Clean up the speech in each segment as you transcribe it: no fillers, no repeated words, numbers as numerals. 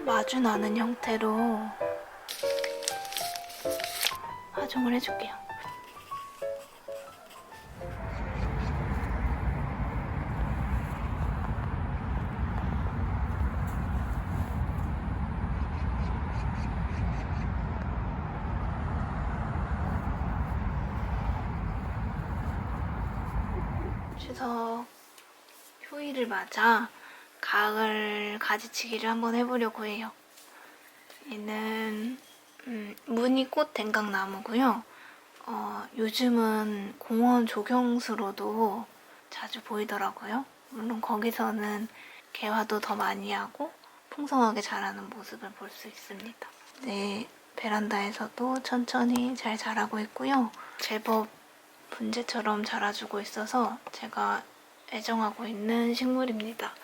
마주 나는 형태로 화종을 해줄게요. 추석 휴일을 맞아 가을 가지치기를 한번 해보려고 해요. 얘는 무늬꽃 댕강나무고요. 요즘은 공원 조경수로도 자주 보이더라고요. 물론 거기서는 개화도 더 많이 하고 풍성하게 자라는 모습을 볼 수 있습니다. 네, 베란다에서도 천천히 잘 자라고 있고요. 제법 분재처럼 자라주고 있어서 제가 애정하고 있는 식물입니다.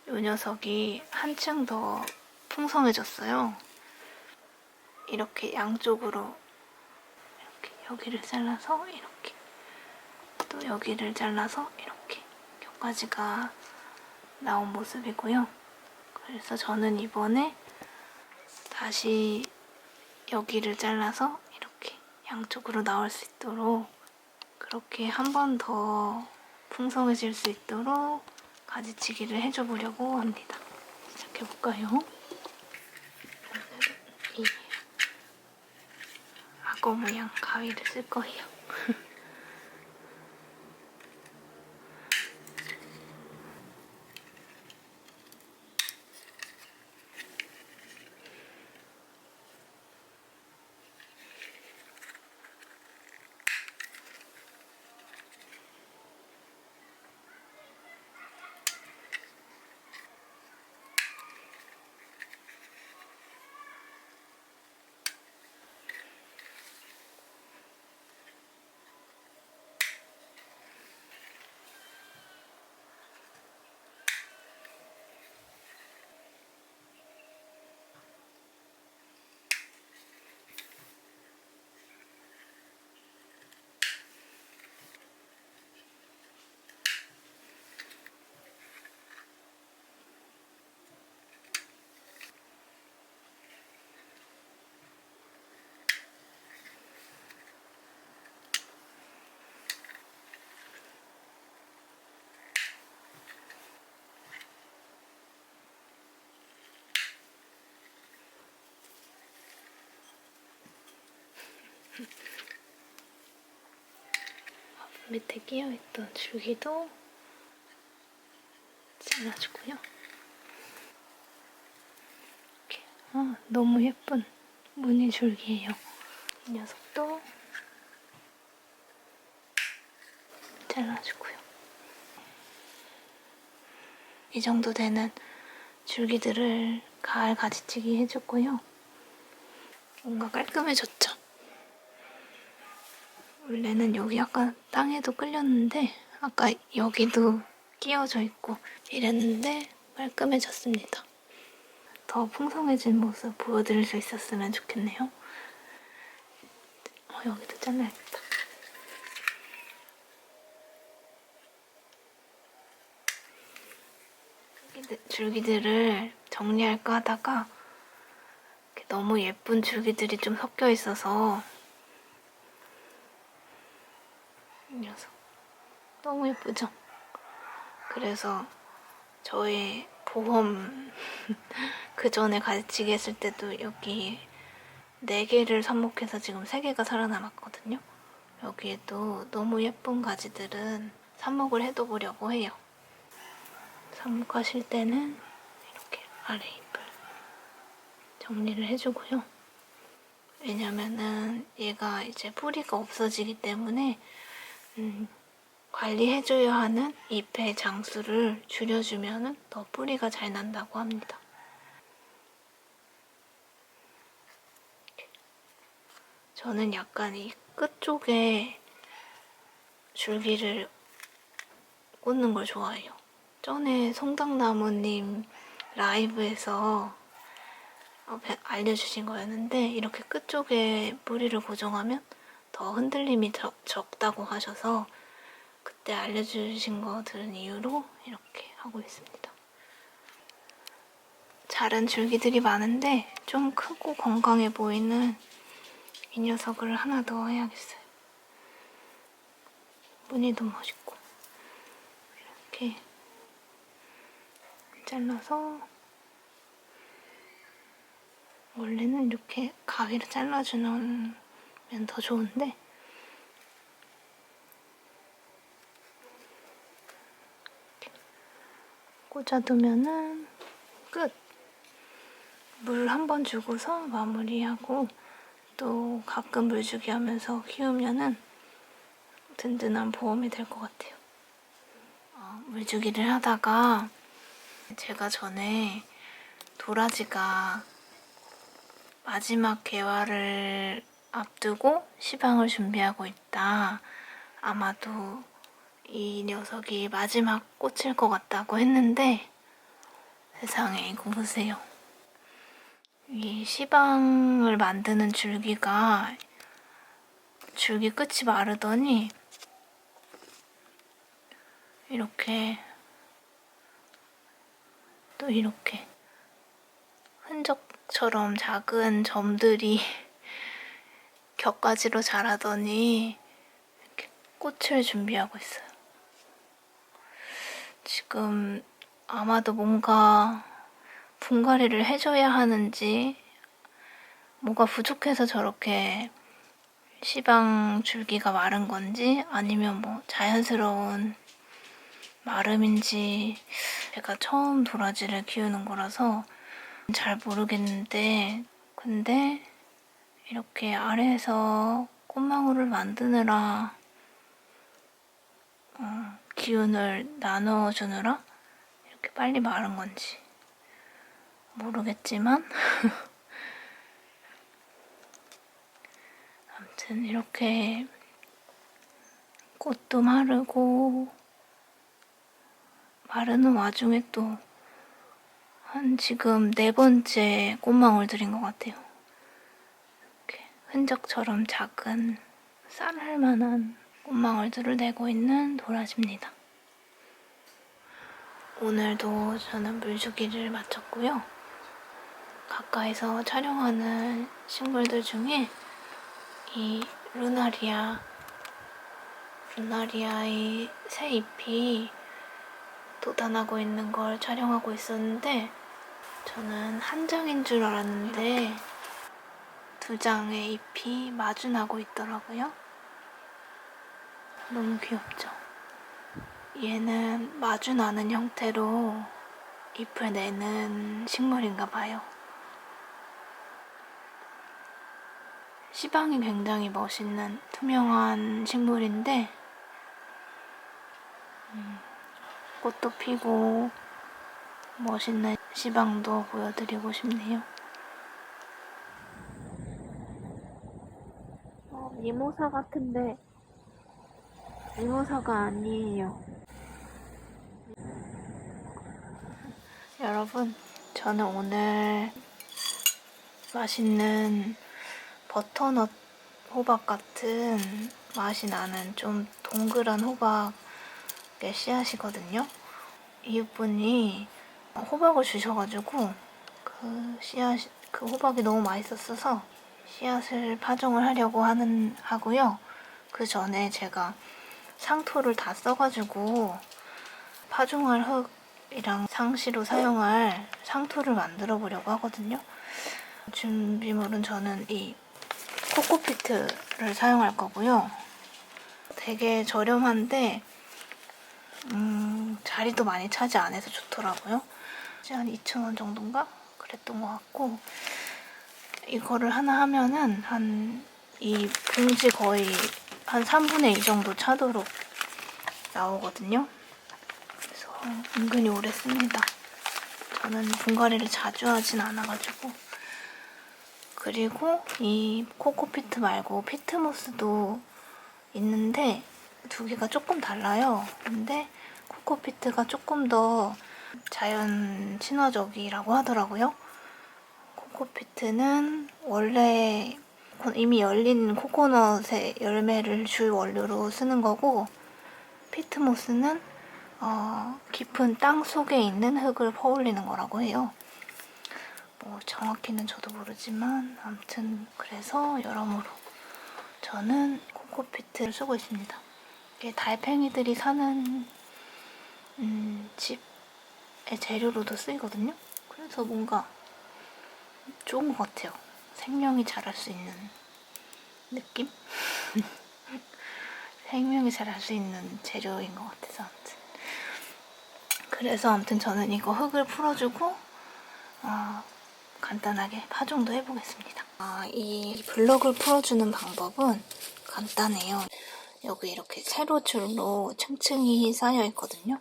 이 녀석이 한층 더 풍성해졌어요. 이렇게 양쪽으로 이렇게 여기를 잘라서 이렇게 또 여기를 잘라서 이렇게 겹가지가 나온 모습이고요. 그래서 저는 이번에 다시 여기를 잘라서 이렇게 양쪽으로 나올 수 있도록 그렇게 한 번 더 풍성해질 수 있도록 가지치기를 해줘 보려고 합니다. 시작해볼까요? 오늘은 이 악어 모양 가위를 쓸 거예요. 밑에 끼어있던 줄기도 잘라주고요. 이렇게. 너무 예쁜 무늬 줄기예요. 이 녀석도 잘라주고요. 이 정도 되는 줄기들을 가을 가지치기 해줬고요. 뭔가 깔끔해졌죠? 원래는 여기 약간 땅에도 끌렸는데 아까 여기도 끼워져 있고 이랬는데 깔끔해졌습니다. 더 풍성해진 모습 보여드릴 수 있었으면 좋겠네요. 여기도 잘라야겠다. 줄기들을 정리할까 하다가 너무 예쁜 줄기들이 좀 섞여 있어서 이 녀석 너무 예쁘죠? 그래서 저의 보험 그 전에 가지치기 했을 때도 여기 4개를 삽목해서 지금 3개가 살아남았거든요. 여기에도 너무 예쁜 가지들은 삽목을 해둬보려고 해요. 삽목하실 때는 이렇게 아래 잎을 정리를 해주고요. 왜냐면은 얘가 이제 뿌리가 없어지기 때문에 관리해줘야 하는 잎의 장수를 줄여주면 더 뿌리가 잘 난다고 합니다. 저는 약간 이 끝쪽에 줄기를 꽂는 걸 좋아해요. 전에 송당나무님 라이브에서 알려주신 거였는데 이렇게 끝쪽에 뿌리를 고정하면 더 흔들림이 적다고 하셔서 그때 알려주신 거 들은 이유로 이렇게 하고 있습니다. 자른 줄기들이 많은데 좀 크고 건강해 보이는 이 녀석을 하나 더 해야겠어요. 무늬도 멋있고. 이렇게 잘라서, 원래는 이렇게 가위로 잘라주면 더 좋은데 꽂아두면은 끝! 물 한 번 주고서 마무리하고, 또 가끔 물주기 하면서 키우면은 든든한 보험이 될 것 같아요. 물주기를 하다가 제가 전에 도라지가 마지막 개화를 앞두고 시방을 준비하고 있다, 아마도 이 녀석이 마지막 꽃일 것 같다고 했는데, 세상에 이거 보세요. 이 시방을 만드는 줄기가 줄기 끝이 마르더니 이렇게, 또 이렇게 흔적처럼 작은 점들이 격가지로 자라더니 이렇게 꽃을 준비하고 있어요. 지금 아마도 뭔가 분갈이를 해줘야 하는지, 뭐가 부족해서 저렇게 시방 줄기가 마른 건지, 아니면 뭐 자연스러운 마름인지, 제가 처음 도라지를 키우는 거라서 잘 모르겠는데, 근데 이렇게 아래에서 꽃망울을 만드느라 기운을 나눠주느라 이렇게 빨리 마른 건지 모르겠지만 아무튼 이렇게 꽃도 마르고, 마르는 와중에 또 한 지금 4번째 꽃망울 들인 것 같아요. 이렇게 흔적처럼 작은 쌀할 만한 꽃망울들을 내고 있는 도라지입니다. 오늘도 저는 물주기를 마쳤고요. 가까이서 촬영하는 식물들 중에 이 루나리아의 새 잎이 돋아나고 있는 걸 촬영하고 있었는데, 저는 한 장인 줄 알았는데 2장의 잎이 마주나고 있더라고요. 너무 귀엽죠? 얘는 마주나는 형태로 잎을 내는 식물인가 봐요. 시방이 굉장히 멋있는 투명한 식물인데, 꽃도 피고 멋있는 시방도 보여드리고 싶네요. 미모사 같은데 미모사가 아니에요. 여러분, 저는 오늘 맛있는 버터넛 호박 같은 맛이 나는 좀 동그란 호박의 씨앗이거든요. 이웃분이 호박을 주셔가지고 그 호박이 너무 맛있었어서 씨앗을 파종을 하려고 하고요. 그 전에 제가 상토를 다 써가지고 파종할 흙이랑 상시로 사용할 상토를 만들어 보려고 하거든요. 준비물은 저는 이 코코피트를 사용할 거고요. 되게 저렴한데 자리도 많이 차지 안 해서 좋더라고요. 한 2,000원 정도인가? 그랬던 것 같고, 이거를 하나 하면은 이 봉지 거의 한 3분의 2 정도 차도록 나오거든요. 그래서 은근히 오래 씁니다. 저는 분갈이를 자주 하진 않아가지고. 그리고 이 코코피트 말고 피트모스도 있는데 2개가 조금 달라요. 근데 코코피트가 조금 더 자연 친화적이라고 하더라고요. 코코피트는 원래 이미 열린 코코넛의 열매를 주 원료로 쓰는 거고, 피트모스는 깊은 땅 속에 있는 흙을 퍼올리는 거라고 해요. 뭐 정확히는 저도 모르지만 아무튼 그래서 여러모로 저는 코코피트를 쓰고 있습니다. 이게 달팽이들이 사는 집의 재료로도 쓰이거든요. 그래서 뭔가 좋은 것 같아요. 생명이 자랄 수 있는 느낌? 생명이 자랄 수 있는 재료인 것 같아서 아무튼 저는 이거 흙을 풀어주고 간단하게 파종도 해보겠습니다. 이 블럭을 풀어주는 방법은 간단해요. 여기 이렇게 세로줄로 층층이 쌓여 있거든요.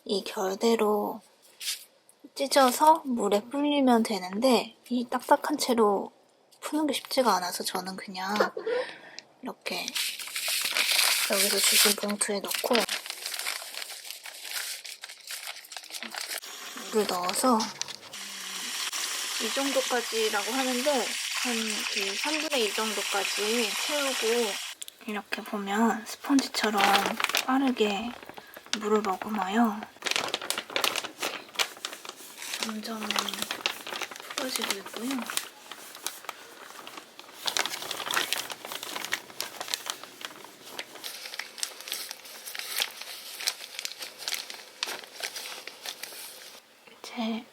이 결대로 찢어서 물에 불리면 되는데 이 딱딱한 채로 푸는 게 쉽지가 않아서 저는 그냥 이렇게 여기서 주신 봉투에 넣고 물을 넣어서 이 정도까지라고 하는데 한 3분의 2 정도까지 채우고 이렇게 보면 스펀지처럼 빠르게 물을 머금어요. 점점 풀어지고 있고요. 이제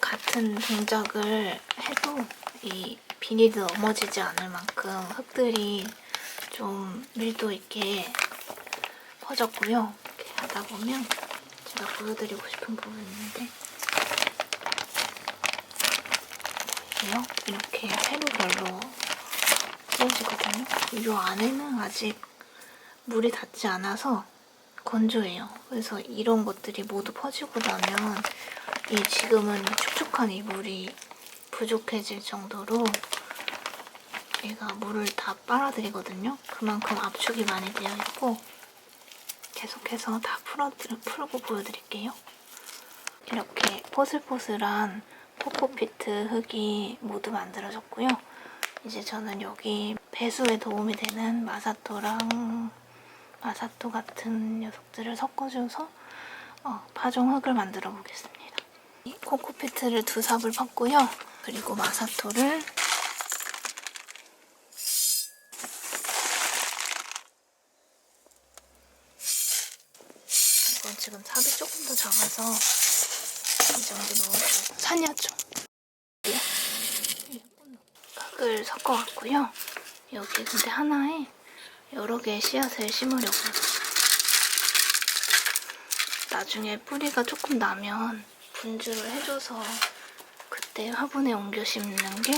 같은 동작을 해도 이 비닐이 넘어지지 않을 만큼 흙들이 좀 밀도 있게 퍼졌고요. 이렇게 하다 보면 제가 보여드리고 싶은 부분이 있는데 보이세요? 이렇게 세로별로 찢어지거든요. 이 안에는 아직 물이 닿지 않아서 건조해요. 그래서 이런 것들이 모두 퍼지고 나면 이 지금은 축축한 이 물이 부족해질 정도로 얘가 물을 다 빨아들이거든요. 그만큼 압축이 많이 되어 있고 계속해서 다 풀고 보여드릴게요. 이렇게 포슬포슬한 코코피트 흙이 모두 만들어졌고요. 이제 저는 여기 배수에 도움이 되는 마사토랑 마사토 같은 녀석들을 섞어줘서 파종 흙을 만들어 보겠습니다. 코코피트를 2삽을 팠고요. 그리고 마사토를 이건 지금 삽이 조금 더 작아서 이 정도 넣어서 산야종 흙을 섞어왔고요. 여기 근데 하나에 여러 개의 씨앗을 심으려고요. 나중에 뿌리가 조금 나면 분주를 해줘서 그때 화분에 옮겨 심는 게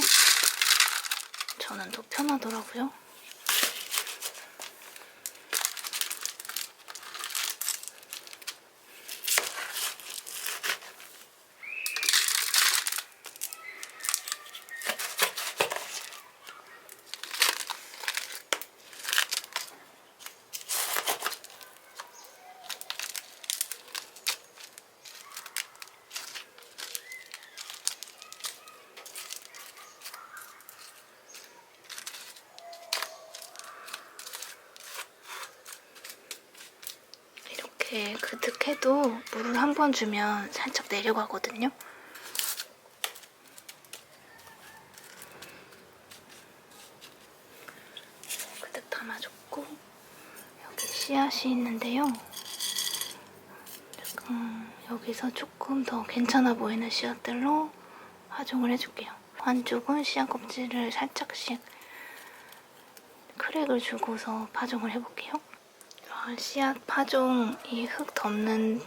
저는 더 편하더라고요. 이렇게 그득해도 물을 한 번 주면 살짝 내려가거든요. 그득 담아줬고 여기 씨앗이 있는데요. 여기서 조금 더 괜찮아 보이는 씨앗들로 파종을 해줄게요. 한쪽은 씨앗 껍질을 살짝씩 크랙을 주고서 파종을 해볼게요. 씨앗 파종 이 흙 덮는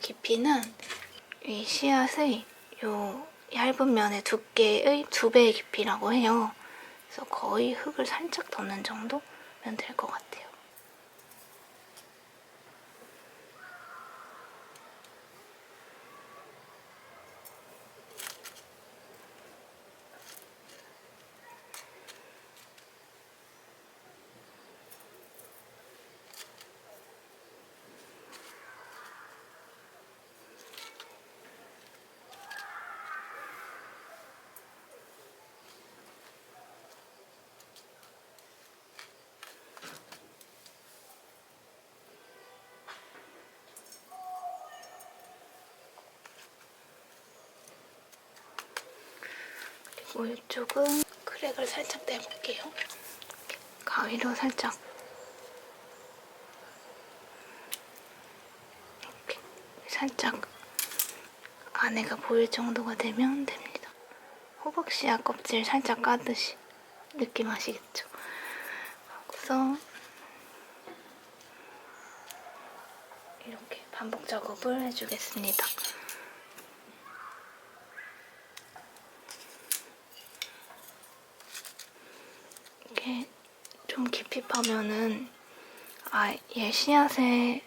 깊이는 이 씨앗의 요 얇은 면의 두께의 2배의 깊이라고 해요. 그래서 거의 흙을 살짝 덮는 정도면 될 것 같아요. 그리고 이쪽은 크랙을 살짝 내볼게요. 가위로 살짝 이렇게 살짝 안에가 보일 정도가 되면 됩니다. 호박씨앗 껍질 살짝 까듯이 느낌 아시겠죠? 그래서 이렇게 반복 작업을 해주겠습니다. 이렇게 좀 깊이 파면은 얘 씨앗의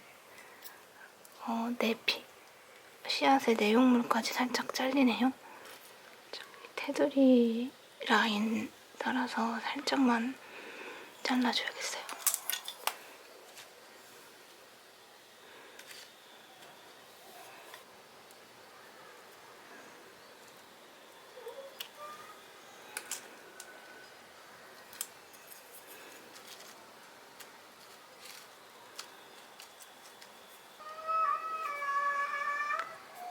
내피, 씨앗의 내용물까지 살짝 잘리네요. 테두리 라인 따라서 살짝만 잘라줘야겠어요.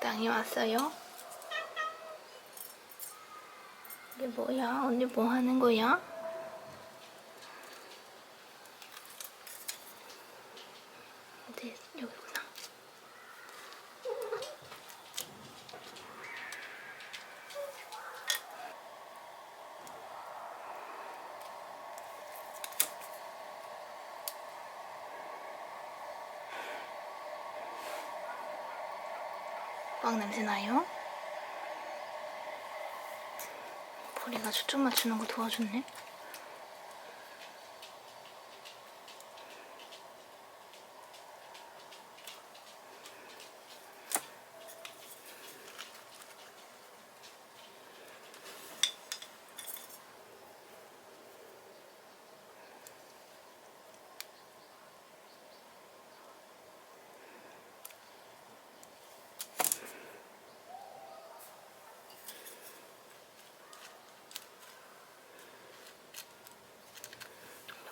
땅이 왔어요. 이게 뭐야? 언니 뭐 하는 거야? 어디? 여기구나. 빵 냄새 나요? 보리가 초점 맞추는 거 도와줬네.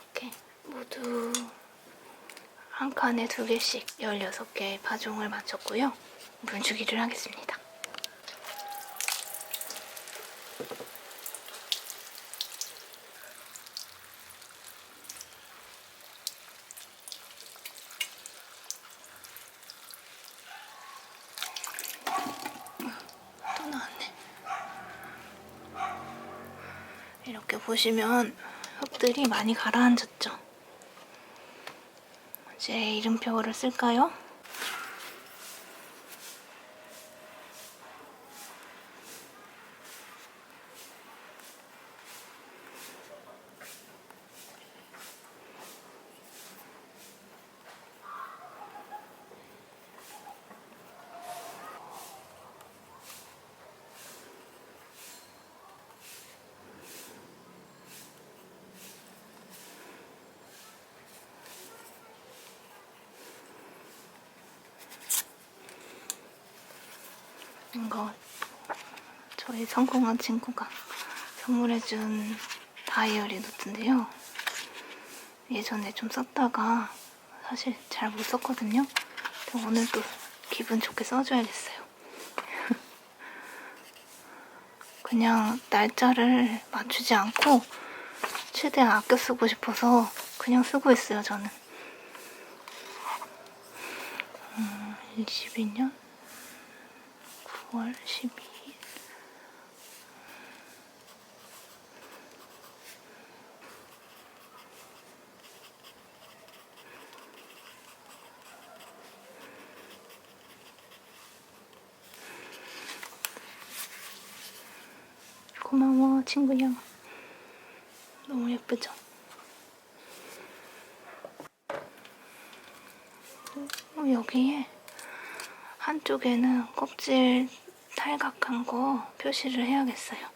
이렇게 모두 한 칸에 2개씩 16개의 파종을 마쳤고요. 물주기를 하겠습니다. 또 나왔네. 이렇게 보시면 흙들이 많이 가라앉았죠. 이제 이름표를 쓸까요? 이거 저희 성공한 친구가 선물해준 다이어리 노트인데요. 예전에 좀 썼다가 사실 잘 못 썼거든요. 근데 오늘 또 기분 좋게 써줘야겠어요. 그냥 날짜를 맞추지 않고 최대한 아껴 쓰고 싶어서 그냥 쓰고 있어요, 저는. 22년 9월 12일 고마워, 친구야. 너무 예쁘죠? 여기에 한쪽에는 껍질 탈각한 거 표시를 해야겠어요.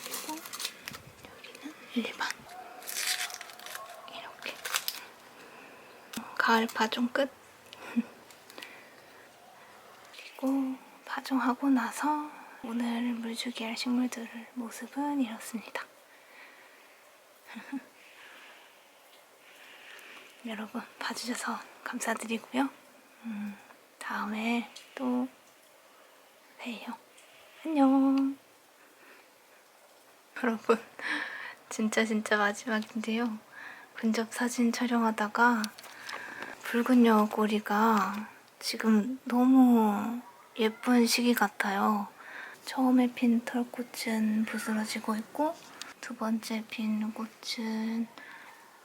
그리고 여기는 일반. 이렇게. 가을 파종 끝. 그리고 파종하고 나서 오늘 물주기 할 식물들 모습은 이렇습니다. 여러분 봐주셔서 감사드리고요. 다음에 또 봬요. 안녕. 여러분 진짜 마지막인데요. 근접 사진 촬영하다가 붉은 여고리가 지금 너무 예쁜 시기 같아요. 처음에 핀 털꽃은 부스러지고 있고 두 번째 핀 꽃은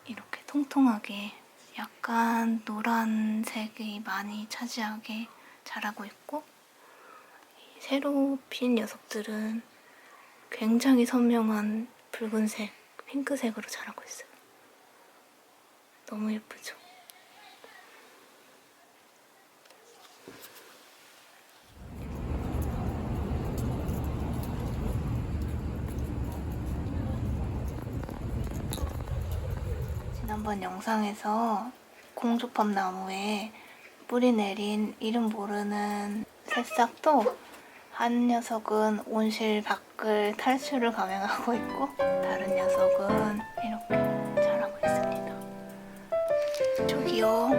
이렇게 통통하게 약간 노란색이 많이 차지하게 자라고 있고 새로 핀 녀석들은 굉장히 선명한 붉은색, 핑크색으로 자라고 있어요. 너무 예쁘죠? 지난번 영상에서 공주팝 나무에 뿌리 내린 이름 모르는 새싹도 한 녀석은 온실 밖을 탈출을 감행하고 있고 다른 녀석은 이렇게 자라고 있습니다. 저기요.